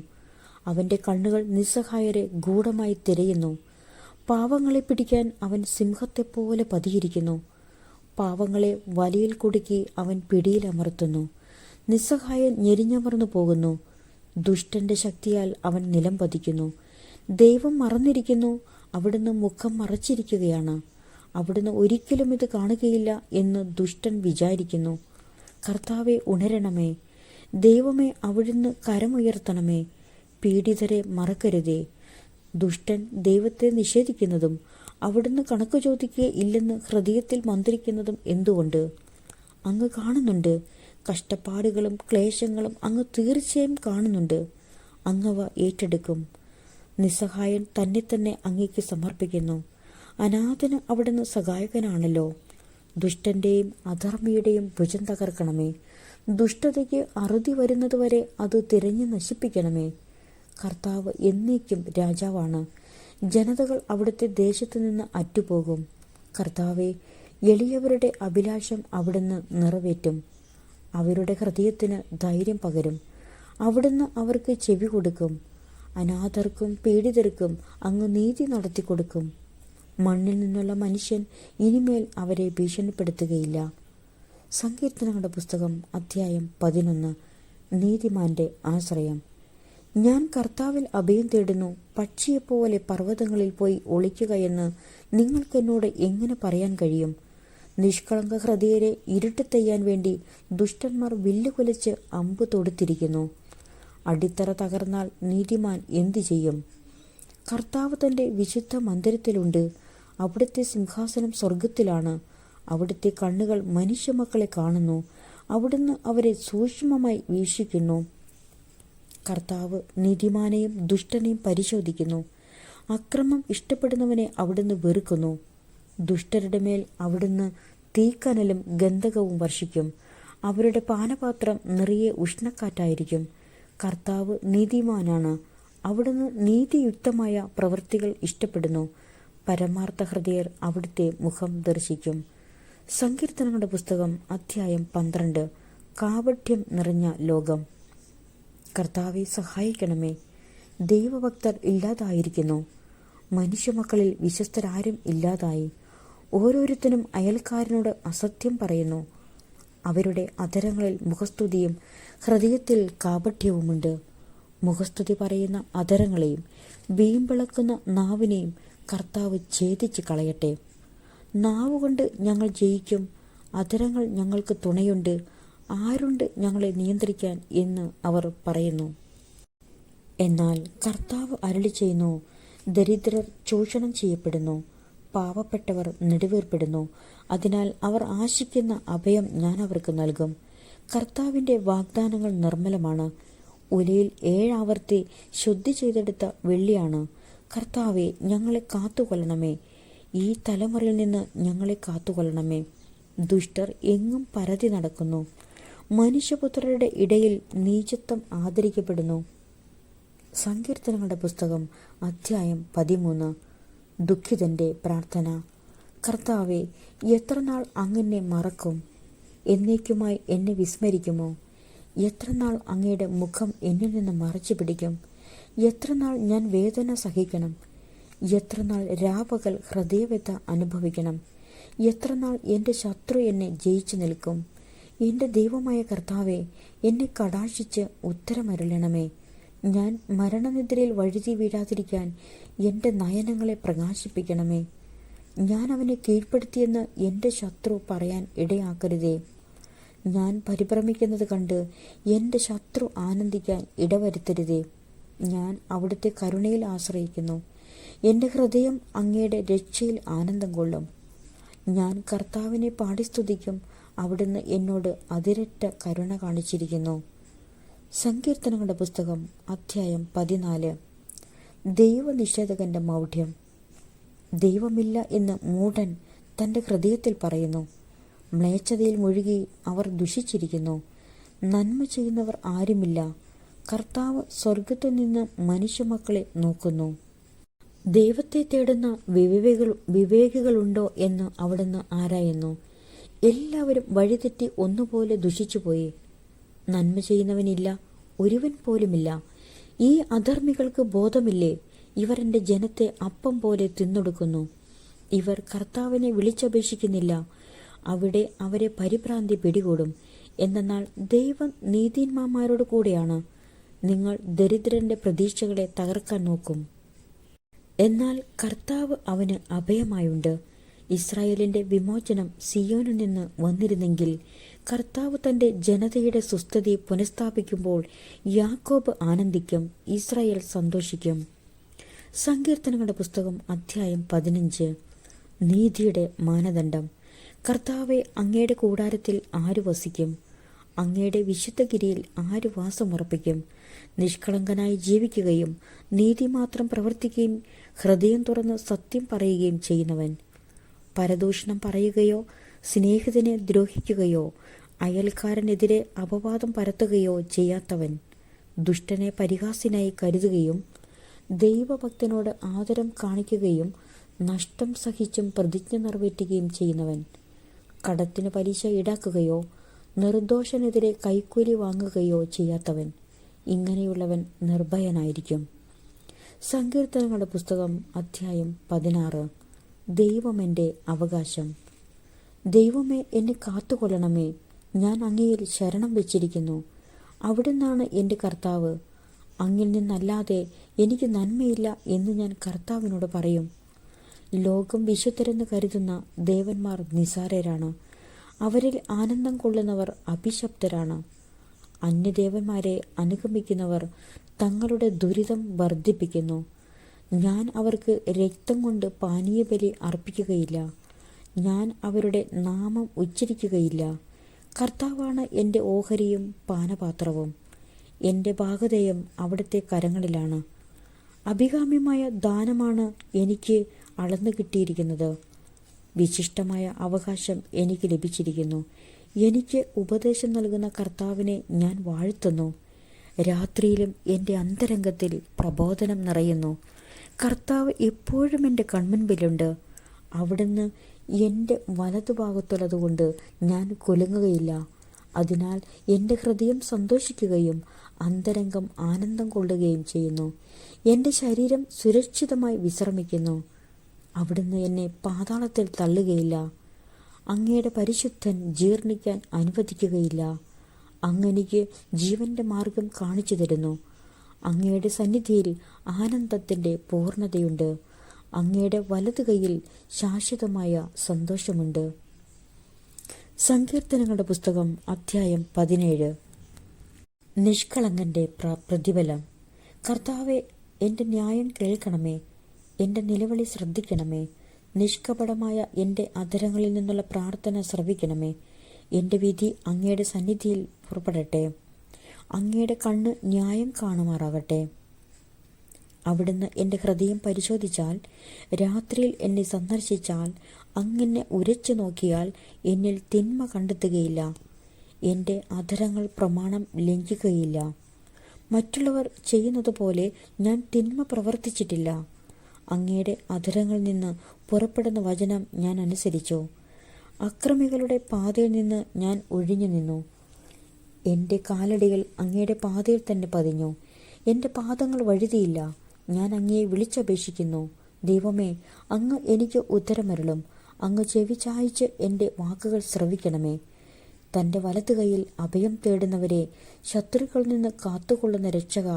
അവൻ്റെ കണ്ണുകൾ നിസ്സഹായരെ ഗൂഢമായി തിരയുന്നു. പാവങ്ങളെ പിടിക്കാൻ അവൻ സിംഹത്തെപ്പോലെ പതിയിരിക്കുന്നു. പാവങ്ങളെ വലയിൽ കുടുക്കി അവൻ പിടിയിലമർത്തുന്നു. നിസ്സഹായൻ ഞെരിഞ്ഞമർന്നു പോകുന്നു. ദുഷ്ടന്റെ ശക്തിയാൽ അവൻ നിലം പതിക്കുന്നു. ദൈവം മറന്നിരിക്കുന്നു. അവിടുന്ന് മുഖം മറച്ചിരിക്കുകയാണ്. അവിടുന്ന് ഒരിക്കലും ഇത് കാണുകയില്ല എന്ന് ദുഷ്ടൻ വിചാരിക്കുന്നു. കർത്താവെ, ഉണരണമേ. ദൈവമേ, അവിടുന്ന് കരമുയർത്തണമേ. പീഡിതരെ മറക്കരുതേ. ദുഷ്ടൻ ദൈവത്തെ നിഷേധിക്കുന്നതും അവിടുന്ന് കണക്ക് ചോദിക്കുകയില്ലെന്ന് ഹൃദയത്തിൽ മന്ത്രിക്കുന്നതും എന്തുകൊണ്ട്? അങ്ങ് കാണുന്നുണ്ട്. കഷ്ടപ്പാടുകളും ക്ലേശങ്ങളും അങ്ങ് തീർച്ചയായും കാണുന്നുണ്ട്. അങ്ങവ ഏറ്റെടുക്കും. നിസ്സഹായൻ തന്നെ തന്നെ അങ്ങേക്ക് സമർപ്പിക്കുന്നു. അനാഥന് അവിടുന്ന് സഹായകനാണല്ലോ. ദുഷ്ടന്റെയും അധർമ്മിയുടെയും ഭുജം തകർക്കണമേ. ദുഷ്ടതയ്ക്ക് അറുതി വരുന്നതുവരെ അത് തിരഞ്ഞു നശിപ്പിക്കണമേ. കർത്താവ് എന്നേക്കും രാജാവാണ്. ജനതകൾ അവിടുത്തെ ദേശത്തു നിന്ന് അറ്റുപോകും. കർത്താവെ, എളിയവരുടെ അഭിലാഷം അവിടുന്ന് നിറവേറ്റും. അവരുടെ ഹൃദയത്തിന് ധൈര്യം പകരും. അവിടുന്ന് അവർക്ക് ചെവി കൊടുക്കും. അനാഥർക്കും പീഡിതർക്കും അങ്ങ് നീതി നടത്തിക്കൊടുക്കും. മണ്ണിൽ നിന്നുള്ള മനുഷ്യൻ ഇനിമേൽ അവരെ ഭീഷണിപ്പെടുത്തുകയില്ല. സങ്കീർത്തനങ്ങളുടെ പുസ്തകം അധ്യായം 11. നീതിമാന്റെ ആശ്രയം. ഞാൻ കർത്താവിൽ അഭയം തേടുന്നു. പക്ഷിയെപ്പോലെ പർവ്വതങ്ങളിൽ പോയി ഒളിക്കുകയെന്ന് നിങ്ങൾക്കെന്നോട് എങ്ങനെ പറയാൻ കഴിയും? നിഷ്കളങ്ക ഹൃദയരെ ഇരുട്ടിത്തെയ്യാൻ വേണ്ടി ദുഷ്ടന്മാർ വില്ലുകുലച്ച് അമ്പ് തൊടുത്തിരിക്കുന്നു. അടിത്തറ തകർന്നാൽ നീതിമാൻ എന്തു ചെയ്യും? കർത്താവ് തൻ്റെ വിശുദ്ധ മന്ദിരത്തിലുണ്ട്. അവിടുത്തെ സിംഹാസനം സ്വർഗത്തിലാണ്. അവിടുത്തെ കണ്ണുകൾ മനുഷ്യമക്കളെ കാണുന്നു. അവിടുന്ന് അവരെ സൂക്ഷ്മമായി വീക്ഷിക്കുന്നു. കർത്താവ് നീതിമാനെയും ദുഷ്ടനെയും പരിശോധിക്കുന്നു. അക്രമം ഇഷ്ടപ്പെടുന്നവനെ അവിടുന്ന് വെറുക്കുന്നു. ദുഷ്ടരുടെ മേൽ അവിടുന്ന് തീക്കനലും ഗന്ധകവും വർഷിക്കും. അവരുടെ പാനപാത്രം നിറയെ ഉഷ്ണക്കാറ്റായിരിക്കും. കർത്താവ് നീതിമാനാണ്. അവിടുന്ന് നീതിയുക്തമായ പ്രവൃത്തികൾ ഇഷ്ടപ്പെടുന്നു. പരമാർത്ഥ ഹൃദയർ അവിടുത്തെ മുഖം ദർശിക്കും. സങ്കീർത്തനങ്ങളുടെ പുസ്തകം അധ്യായം 12. കാപട്യം നിറഞ്ഞ ലോകം. കർത്താവെ സഹായിക്കണമേ. ദൈവഭക്തർ ഇല്ലാതായിരിക്കുന്നു. മനുഷ്യമക്കളിൽ വിശ്വസ്തരാരും ഇല്ലാതായി. ഓരോരുത്തരും അയൽക്കാരനോട് അസത്യം പറയുന്നു. അവരുടെ അധരങ്ങളിൽ മുഖസ്തുതിയും ഹൃദയത്തിൽ കാപട്യവുമുണ്ട്. മുഖസ്തുതി പറയുന്ന അധരങ്ങളെയും വീമ്പിളക്കുന്ന നാവിനെയും കർത്താവ് ഛേദിച്ച് കളയട്ടെ. നാവുകൊണ്ട് ഞങ്ങൾ ജയിക്കും. അധരങ്ങൾ ഞങ്ങൾക്ക് തുണയുണ്ട്. ആരുണ്ട് ഞങ്ങളെ നിയന്ത്രിക്കാൻ എന്ന് അവർ പറയുന്നു. എന്നാൽ കർത്താവ് അരുളി ചെയ്യുന്നു, ദരിദ്രർ ചൂഷണം ചെയ്യപ്പെടുന്നു, പാവപ്പെട്ടവർ നെടുവേർപ്പെടുന്നു. അതിനാൽ അവർ ആശിക്കുന്ന അഭയം ഞാൻ അവർക്ക് നൽകും. കർത്താവിൻ്റെ വാഗ്ദാനങ്ങൾ നിർമ്മലമാണ്. ഉലയിൽ 7 ആവർത്തി ശുദ്ധി ചെയ്തെടുത്ത വെള്ളിയാണ്. കർത്താവെ, ഞങ്ങളെ കാത്തുകൊള്ളണമേ. ഈ തലമുറയിൽ നിന്ന് ഞങ്ങളെ കാത്തുകൊള്ളണമേ. ദുഷ്ടർ എങ്ങും പരതി നടക്കുന്നു. മനുഷ്യപുത്രരുടെ ഇടയിൽ നീചത്വം ആദരിക്കപ്പെടുന്നു. സങ്കീർത്തനങ്ങളുടെ പുസ്തകം അധ്യായം 13. ദുഃഖിതന്റെ പ്രാർത്ഥന. കർത്താവെ, എത്രനാൾ അങ്ങെന്നെ മറക്കും? എന്നേക്കുമായി എന്നെ വിസ്മരിക്കുമോ? എത്രനാൾ അങ്ങയുടെ മുഖം എന്നിൽ നിന്ന് മറച്ചു പിടിക്കും? എത്രനാൾ ഞാൻ വേദന സഹിക്കണം? എത്രനാൾ രാപകൽ ഹൃദയവ്യഥ അനുഭവിക്കണം? എത്രനാൾ എൻ്റെ ശത്രു എന്നെ ജയിച്ചു നിൽക്കും? എൻ്റെ ദൈവമായ കർത്താവെ, എന്നെ കടാക്ഷിച്ച് ഉത്തരമരുളണമേ. ഞാൻ മരണനിദ്രയിൽ വഴുതി വീഴാതിരിക്കാൻ എൻ്റെ നയനങ്ങളെ പ്രകാശിപ്പിക്കണമേ. ഞാൻ അവനെ കീഴ്പ്പെടുത്തിയെന്ന് എൻ്റെ ശത്രു പറയാൻ ഇടയാക്കരുതേ. ഞാൻ പരിഭ്രമിക്കുന്നത് കണ്ട് എൻ്റെ ശത്രു ആനന്ദിക്കാൻ ഇടവരുത്തരുതേ. ഞാൻ അവിടുത്തെ കരുണയിൽ ആശ്രയിക്കുന്നു. എൻ്റെ ഹൃദയം അങ്ങയുടെ രക്ഷയിൽ ആനന്ദം കൊള്ളും. ഞാൻ കർത്താവിനെ പാടിസ്തുതിക്കും. അവിടുന്ന് എന്നോട് അതിരറ്റ കരുണ കാണിച്ചിരിക്കുന്നു. സങ്കീർത്തനങ്ങളുടെ പുസ്തകം അധ്യായം 14. ദൈവനിഷേധകന്റെ മൗഢ്യം. ദൈവമില്ല എന്ന് മൂഢൻ തൻ്റെ ഹൃദയത്തിൽ പറയുന്നു. മ്ലേച്ഛതയിൽ മുഴുകി അവർ ദുഷിച്ചിരിക്കുന്നു. നന്മ ചെയ്യുന്നവർ ആരുമില്ല. കർത്താവ് സ്വർഗത്തിൽ നിന്ന് മനുഷ്യമക്കളെ നോക്കുന്നു. ദൈവത്തെ തേടുന്ന വിവേകികളുണ്ടോ എന്ന് അവിടുന്ന് ആരായുന്നു. എല്ലാവരും വഴിതെറ്റി ഒന്നുപോലെ ദുഷിച്ചുപോയി. നന്മ ചെയ്യുന്നവനില്ല, ഒരുവൻ പോലുമില്ല. ഈ അധർമ്മികൾക്ക് ബോധമില്ലേ? ഇവർ എൻ്റെ ജനത്തെ അപ്പം പോലെ തിന്നൊടുക്കുന്നു. ഇവർ കർത്താവിനെ വിളിച്ചപേക്ഷിക്കുന്നില്ല. അവിടെ അവരെ പരിഭ്രാന്തി പിടികൂടും. എന്നാൽ ദൈവം നീതിമാന്മാരോട് കൂടെയാണ്. നിങ്ങൾ ദരിദ്രന്റെ പ്രതീക്ഷകളെ തകർക്കാൻ നോക്കും. എന്നാൽ കർത്താവ് അവന് അഭയമായുണ്ട്. ഇസ്രായേലിന്റെ വിമോചനം സിയോനിൽ നിന്ന് വന്നിരുന്നെങ്കിൽ, കർത്താവ് തന്റെ ജനതയുടെ സുസ്ഥിതി പുനഃസ്ഥാപിക്കുമ്പോൾ യാക്കോബ് ആനന്ദിക്കും, ഇസ്രായേൽ സന്തോഷിക്കും. സങ്കീർത്തനങ്ങളുടെ പുസ്തകം അധ്യായം 15. നീതിയുടെ മാനദണ്ഡം. കർത്താവെ, അങ്ങയുടെ കൂടാരത്തിൽ ആര് വസിക്കും? അങ്ങയുടെ വിശുദ്ധഗിരിയിൽ ആര് വാസമുറപ്പിക്കും? നിഷ്കളങ്കനായി ജീവിക്കുകയും നീതി മാത്രം പ്രവർത്തിക്കുകയും ഹൃദയം തുറന്ന് സത്യം പറയുകയും ചെയ്യുന്നവൻ. പരദൂഷണം പറയുകയോ സ്നേഹിതനെ ദ്രോഹിക്കുകയോ അയൽക്കാരനെതിരെ അപവാദം പരത്തുകയോ ചെയ്യാത്തവൻ. ദുഷ്ടനെ പരിഹാസ്യനായി കരുതുകയും ദൈവഭക്തനോട് ആദരം കാണിക്കുകയും നഷ്ടം സഹിച്ചും പ്രതിജ്ഞ നിറവേറ്റുകയും ചെയ്യുന്നവൻ. കടത്തിന് പലിശ ഈടാക്കുകയോ നിർദോഷനെതിരെ കൈക്കൂലി വാങ്ങുകയോ ചെയ്യാത്തവൻ. ഇങ്ങനെയുള്ളവൻ നിർഭയനായിരിക്കും. സങ്കീർത്തനങ്ങളുടെ പുസ്തകം അധ്യായം 16. ദൈവം എൻ്റെ അവകാശം. ദൈവമേ, എന്നെ കാത്തുകൊള്ളണമേ. ഞാൻ അങ്ങയിൽ ശരണം വെച്ചിരിക്കുന്നു. അവിടുന്നാണ് എൻ്റെ കർത്താവ്. അങ്ങിൽ നിന്നല്ലാതെ എനിക്ക് നന്മയില്ല എന്ന് ഞാൻ കർത്താവിനോട് പറയും. ലോകം വിശുദ്ധരെന്ന് കരുതുന്ന ദേവന്മാർ നിസ്സാരരാണ്. അവരിൽ ആനന്ദം കൊള്ളുന്നവർ അഭിശപ്തരാണ്. അന്യദേവന്മാരെ അനുഗമിക്കുന്നവർ തങ്ങളുടെ ദുരിതം വർദ്ധിപ്പിക്കുന്നു. ഞാൻ അവർക്ക് രക്തം കൊണ്ട് പാനീയബലി അർപ്പിക്കുകയില്ല. ഞാൻ അവരുടെ നാമം ഉച്ചരിക്കുകയില്ല. കർത്താവാണ് എൻ്റെ ഓഹരിയും പാനപാത്രവും. എൻ്റെ ഭാഗധേയം അവിടുത്തെ കരങ്ങളിലാണ്. അഭികാമ്യമായ ദാനമാണ് എനിക്ക് അളന്നു കിട്ടിയിരിക്കുന്നത്. വിശിഷ്ടമായ അവകാശം എനിക്ക് ലഭിച്ചിരിക്കുന്നു. എനിക്ക് ഉപദേശം നൽകുന്ന കർത്താവിനെ ഞാൻ വാഴ്ത്തുന്നു. രാത്രിയിലും എൻ്റെ അന്തരംഗത്തിൽ പ്രബോധനം നിറയുന്നു. കർത്താവ് എപ്പോഴും എൻ്റെ കൺമുൻപിലുണ്ട്. അവിടുന്ന് എൻ്റെ വലതുഭാഗത്തുള്ളതുകൊണ്ട് ഞാൻ കുലുങ്ങുകയില്ല. അതിനാൽ എൻ്റെ ഹൃദയം സന്തോഷിക്കുകയും അന്തരംഗം ആനന്ദം കൊള്ളുകയും ചെയ്യുന്നു. എൻ്റെ ശരീരം സുരക്ഷിതമായി വിശ്രമിക്കുന്നു. അവിടുന്ന് എന്നെ പാതാളത്തിൽ തള്ളുകയില്ല. അങ്ങയുടെ പരിശുദ്ധൻ ജീർണിക്കാൻ അനുവദിക്കുകയില്ല. അങ്ങെനിക്ക് ജീവന്റെ മാർഗം കാണിച്ചു തരുന്നു. അങ്ങയുടെ സന്നിധിയിൽ ആനന്ദത്തിൻ്റെ പൂർണ്ണതയുണ്ട്. അങ്ങയുടെ വലതു കൈയിൽ ശാശ്വതമായ സന്തോഷമുണ്ട്. സങ്കീർത്തനങ്ങളുടെ പുസ്തകം അധ്യായം 17. നിഷ്കളങ്കന്റെ പ്രതിഫലം. കർത്താവെ, എൻ്റെ ന്യായം കേൾക്കണമേ. എൻ്റെ നിലവിളി ശ്രദ്ധിക്കണമേ. നിഷ്കപടമായ എൻ്റെ അധരങ്ങളിൽ നിന്നുള്ള പ്രാർത്ഥന ശ്രവിക്കണമേ. എൻ്റെ വിധി അങ്ങയുടെ സന്നിധിയിൽ പുറപ്പെടട്ടെ. അങ്ങയുടെ കണ്ണ് ന്യായം കാണുമാറാകട്ടെ. അവിടുന്ന് എൻ്റെ ഹൃദയം പരിശോധിച്ചാൽ, രാത്രിയിൽ എന്നെ സന്ദർശിച്ചാൽ, അങ്ങനെ ഉരച്ചു നോക്കിയാൽ എന്നിൽ തിന്മ കണ്ടെത്തുകയില്ല. എൻ്റെ അധരങ്ങൾ പ്രമാണം ലംഘിക്കുകയില്ല. മറ്റുള്ളവർ ചെയ്യുന്നത് പോലെ ഞാൻ തിന്മ പ്രവർത്തിച്ചിട്ടില്ല. അങ്ങയുടെ അധരങ്ങളിൽ നിന്ന് പുറപ്പെടുന്ന വചനം ഞാൻ അനുസരിച്ചു. അക്രമികളുടെ പാതയിൽ നിന്ന് ഞാൻ ഒഴിഞ്ഞു നിന്നു. എൻ്റെ കാലടികൾ അങ്ങയുടെ പാതയിൽ തന്നെ പതിഞ്ഞു. എൻ്റെ പാദങ്ങൾ വഴുതിയില്ല. ഞാൻ അങ്ങയെ വിളിച്ചപേക്ഷിക്കുന്നു. ദൈവമേ, അങ്ങ് എനിക്ക് ഉത്തരമരുളും. അങ്ങ് ചെവി ചായ്ച്ച് എൻ്റെ വാക്കുകൾ ശ്രവിക്കണമേ. തൻ്റെ വലതു കൈയിൽ അഭയം തേടുന്നവരെ ശത്രുക്കളിൽ നിന്ന് കാത്തുകൊള്ളുന്ന രക്ഷക,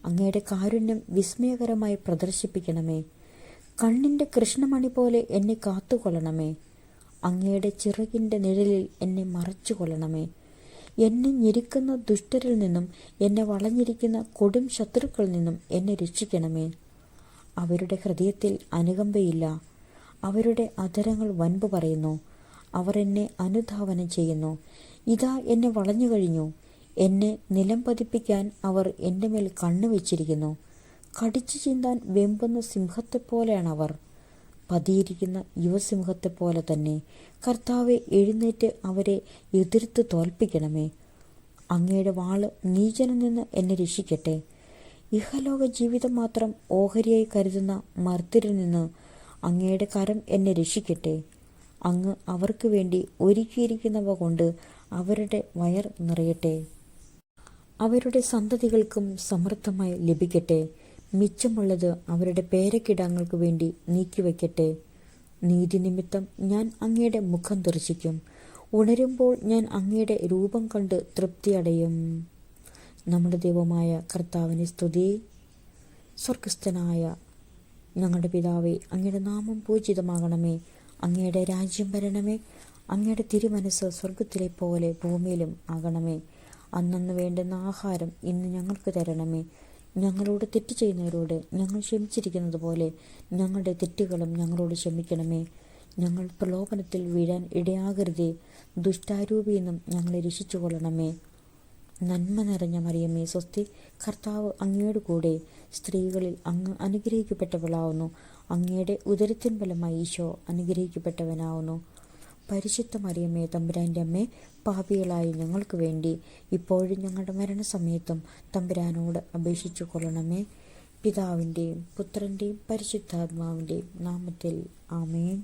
അങ്ങയുടെ കാരുണ്യം വിസ്മയകരമായി പ്രദർശിപ്പിക്കണമേ. കണ്ണിൻ്റെ കൃഷ്ണമണി പോലെ എന്നെ കാത്തുകൊള്ളണമേ. അങ്ങയുടെ ചിറകിൻ്റെ നിഴലിൽ എന്നെ മറച്ചു കൊള്ളണമേ. എന്നെ ഞെരുക്കുന്ന ദുഷ്ടരിൽ നിന്നും എന്നെ വളഞ്ഞിരിക്കുന്ന കൊടും ശത്രുക്കളിൽ നിന്നും എന്നെ രക്ഷിക്കണമേ. അവരുടെ ഹൃദയത്തിൽ അനുകമ്പയില്ല. അവരുടെ അധരങ്ങൾ വൻപ് പറയുന്നു. അവർ എന്നെ അനുധാവനം ചെയ്യുന്നു. ഇതാ എന്നെ വളഞ്ഞു കഴിഞ്ഞു. എന്നെ നിലം പതിപ്പിക്കാൻ അവർ എൻ്റെ മേൽ കണ്ണുവെച്ചിരിക്കുന്നു. കടിച്ചു ചീന്താൻ വെമ്പുന്ന സിംഹത്തെപ്പോലെയാണ് അവർ. പതിയിരിക്കുന്ന യുവസിംഹത്തെപ്പോലെ തന്നെ. കർത്താവെ, എഴുന്നേറ്റ് അവരെ എതിർത്ത് തോൽപ്പിക്കണമേ. അങ്ങയുടെ വാള് നീചനിൽ നിന്ന് എന്നെ രക്ഷിക്കട്ടെ. ഇഹലോക ജീവിതം മാത്രം ഓഹരിയായി കരുതുന്ന മർത്യരിൽ നിന്ന് അങ്ങയുടെ കരം എന്നെ രക്ഷിക്കട്ടെ. അങ്ങ് അവർക്ക് വേണ്ടി ഒരുക്കിയിരിക്കുന്നവ കൊണ്ട് അവരുടെ വയർ നിറയട്ടെ. അവരുടെ സന്തതികൾക്കും സമൃദ്ധമായി ലഭിക്കട്ടെ. മിച്ചമുള്ളത് അവരുടെ പേരക്കിടാങ്ങൾക്ക് വേണ്ടി നീക്കിവെക്കട്ടെ. നീതി നിമിത്തം ഞാൻ അങ്ങയുടെ മുഖം ദർശിക്കും. ഉണരുമ്പോൾ ഞാൻ അങ്ങയുടെ രൂപം കണ്ട് തൃപ്തിയടയും. നമ്മുടെ ദൈവമായ കർത്താവിനെ സ്തുതി. സ്വർഗസ്ഥനായ ഞങ്ങളുടെ പിതാവേ, അങ്ങയുടെ നാമം പൂജിതമാകണമേ. അങ്ങയുടെ രാജ്യം വരണമേ. അങ്ങയുടെ തിരുമനസ് സ്വർഗത്തിലെ പോലെ ഭൂമിയിലും ആകണമേ. അന്നന്ന് വേണ്ടുന്ന ആഹാരം ഇന്ന് ഞങ്ങൾക്ക് തരണമേ. ഞങ്ങളോട് തെറ്റ് ചെയ്യുന്നവരോട് ഞങ്ങൾ ക്ഷമിച്ചിരിക്കുന്നത് പോലെ ഞങ്ങളുടെ തെറ്റുകളും ഞങ്ങളോട് ക്ഷമിക്കണമേ. ഞങ്ങൾ പ്രലോഭനത്തിൽ വീഴാൻ ഇടയാകരുതേ. ദുഷ്ടാരൂപിയിൽ നിന്നും ഞങ്ങളെ രക്ഷിച്ചു കൊള്ളണമേ. നന്മ നിറഞ്ഞ മറിയമേ, സ്വസ്തി. കർത്താവ് അങ്ങയോട് കൂടെ സ്ത്രീകളിൽ അങ്ങ് അനുഗ്രഹിക്കപ്പെട്ടവളാവുന്നു. അങ്ങയുടെ ഉദരത്തിൻ ഫലമായി ഈശോ അനുഗ്രഹിക്കപ്പെട്ടവനാവുന്നു. പരിശുദ്ധ മറിയമേ, തമ്പുരാൻ്റെ അമ്മേ, പാപികളായ ഞങ്ങൾക്ക് വേണ്ടി ഇപ്പോഴും ഞങ്ങളുടെ മരണസമയത്തും തമ്പുരാനോട് അപേക്ഷിച്ചു കൊള്ളണമേ. പിതാവിൻ്റെയും പുത്രൻ്റെയും പരിശുദ്ധാത്മാവിൻ്റെയും നാമത്തിൽ ആമേൻ.